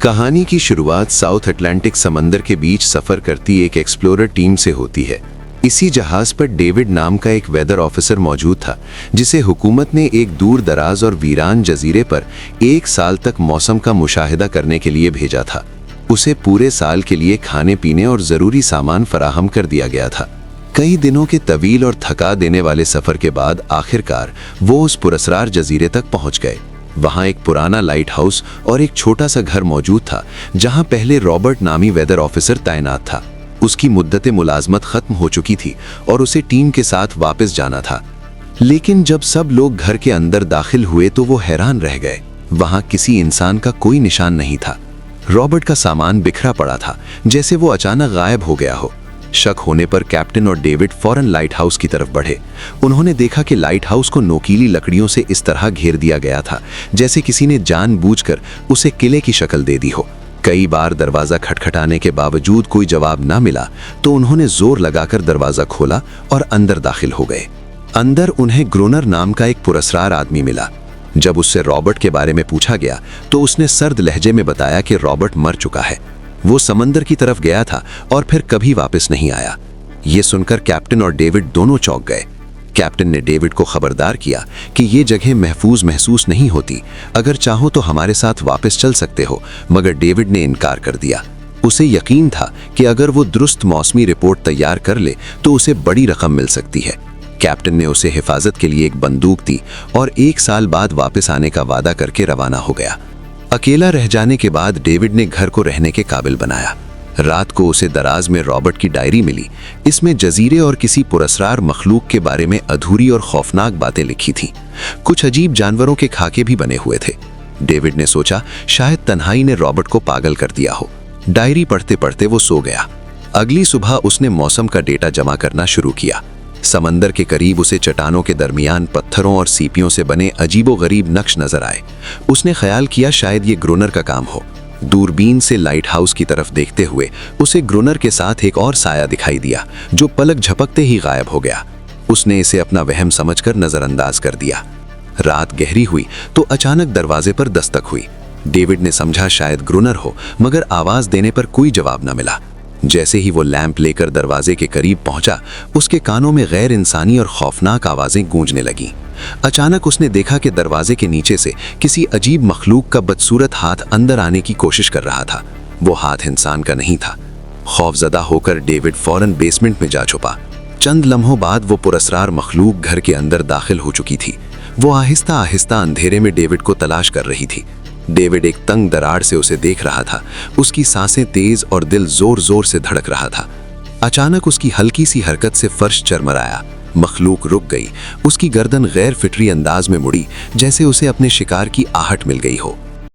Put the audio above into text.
कहानी की शुरुआत साउथ अटलांटिक समंदर के बीच सफर करती एक एक्सप्लोरर टीम से होती है। इसी जहाज पर डेविड नाम का एक वेदर ऑफिसर मौजूद था, जिसे हुकूमत ने एक दूर दराज और वीरान जजीरे पर 1 साल तक मौसम का मुशाहिदा करने के लिए भेजा था। उसे पूरे साल के लिए खाने पीने और ज़रूरी सामान फराहम कर दिया गया था। कई दिनों के तवील और थका देने वाले सफ़र के बाद आखिरकार वो उस पुरस्कार जजीरे तक पहुंच गए। वहां एक पुराना लाइट हाउस और एक छोटा सा घर मौजूद था, जहां पहले रॉबर्ट नामी वेदर ऑफिसर तैनात था। उसकी मुद्दते मुलाजमत खत्म हो चुकी थी और उसे टीम के साथ वापस जाना था। लेकिन जब सब लोग घर के अंदर दाखिल हुए तो वो हैरान रह गए। वहां किसी इंसान का कोई निशान नहीं था। रॉबर्ट का सामान बिखरा पड़ा था, जैसे वो अचानक गायब हो गया हो। शक होने पर कैप्टन और डेविड फौरन लाइट हाउस की तरफ बढ़े। उन्होंने देखा कि लाइट हाउस को नोकीली लकड़ियों से इस तरह घेर दिया गया था जैसे किसी ने जानबूझकर उसे किले की शक्ल दे दी हो। कई बार दरवाजा खटखटाने के बावजूद कोई जवाब ना मिला तो उन्होंने जोर लगाकर दरवाजा खोला और अंदर दाखिल हो गए। अंदर उन्हें ग्रोनर नाम का एक पुरस्कार आदमी मिला। जब उससे रॉबर्ट के बारे में पूछा गया तो उसने सर्द लहजे में बताया कि रॉबर्ट मर चुका है। वो समंदर की तरफ गया था और फिर कभी वापस नहीं आया। ये सुनकर कैप्टन और डेविड दोनों चौंक गए। कैप्टन ने डेविड को खबरदार किया कि ये जगह महफूज महसूस नहीं होती, अगर चाहो तो हमारे साथ वापस चल सकते हो, मगर डेविड ने इनकार कर दिया। उसे यकीन था कि अगर वो दुरुस्त मौसमी रिपोर्ट तैयार कर ले तो उसे बड़ी रकम मिल सकती है। कैप्टन ने उसे हिफाजत के लिए एक बंदूक दी और 1 साल बाद वापस आने का वादा करके रवाना हो गया। अकेला रह जाने के बाद डेविड ने घर को रहने के काबिल बनाया। रात को उसे दराज में रॉबर्ट की डायरी मिली। इसमें जजीरे और किसी पुरस्कार मखलूक के बारे में अधूरी और खौफनाक बातें लिखी थीं। कुछ अजीब जानवरों के खाके भी बने हुए थे। डेविड ने सोचा शायद तन्हाई ने रॉबर्ट को पागल कर दिया हो। डायरी पढ़ते पढ़ते वो सो गया। अगली सुबह उसने मौसम का डेटा जमा करना शुरू किया। समंदर के करीब उसे चट्टानों के दरमियान पत्थरों और सीपियों से बने अजीबोगरीब नक्श नजर आए। उसने ख्याल किया शायद ये ग्रोनर का काम हो। दूरबीन से लाइट हाउस की तरफ देखते हुए उसे ग्रोनर के साथ एक और साया दिखाई दिया, जो पलक झपकते ही गायब हो गया। उसने इसे अपना वहम समझकर नजरअंदाज कर दिया। रात गहरी हुई तो अचानक दरवाजे पर दस्तक हुई। डेविड ने समझा शायद ग्रोनर हो, मगर आवाज देने पर कोई जवाब न मिला। जैसे ही वो लैंप लेकर दरवाजे के करीब पहुंचा, उसके कानों में गैर इंसानी और खौफनाक आवाजें गूंजने लगीं। अचानक उसने देखा कि दरवाजे के नीचे से किसी अजीब मखलूक का बदसूरत हाथ अंदर आने की कोशिश कर रहा था। वो हाथ इंसान का नहीं था। खौफजदा होकर डेविड फौरन बेसमेंट में जा छुपा। चंद लम्हों बाद वो पुरस्कार मखलूक घर के अंदर दाखिल हो चुकी थी। वो आहिस्ता आहिस्ता अंधेरे में डेविड को तलाश कर रही थी। डेविड एक तंग दरार से उसे देख रहा था। उसकी सांसें तेज और दिल जोर जोर से धड़क रहा था। अचानक उसकी हल्की सी हरकत से फर्श चरमराया। मखलूक रुक गई। उसकी गर्दन गैर फिटरी अंदाज में मुड़ी, जैसे उसे अपने शिकार की आहट मिल गई हो।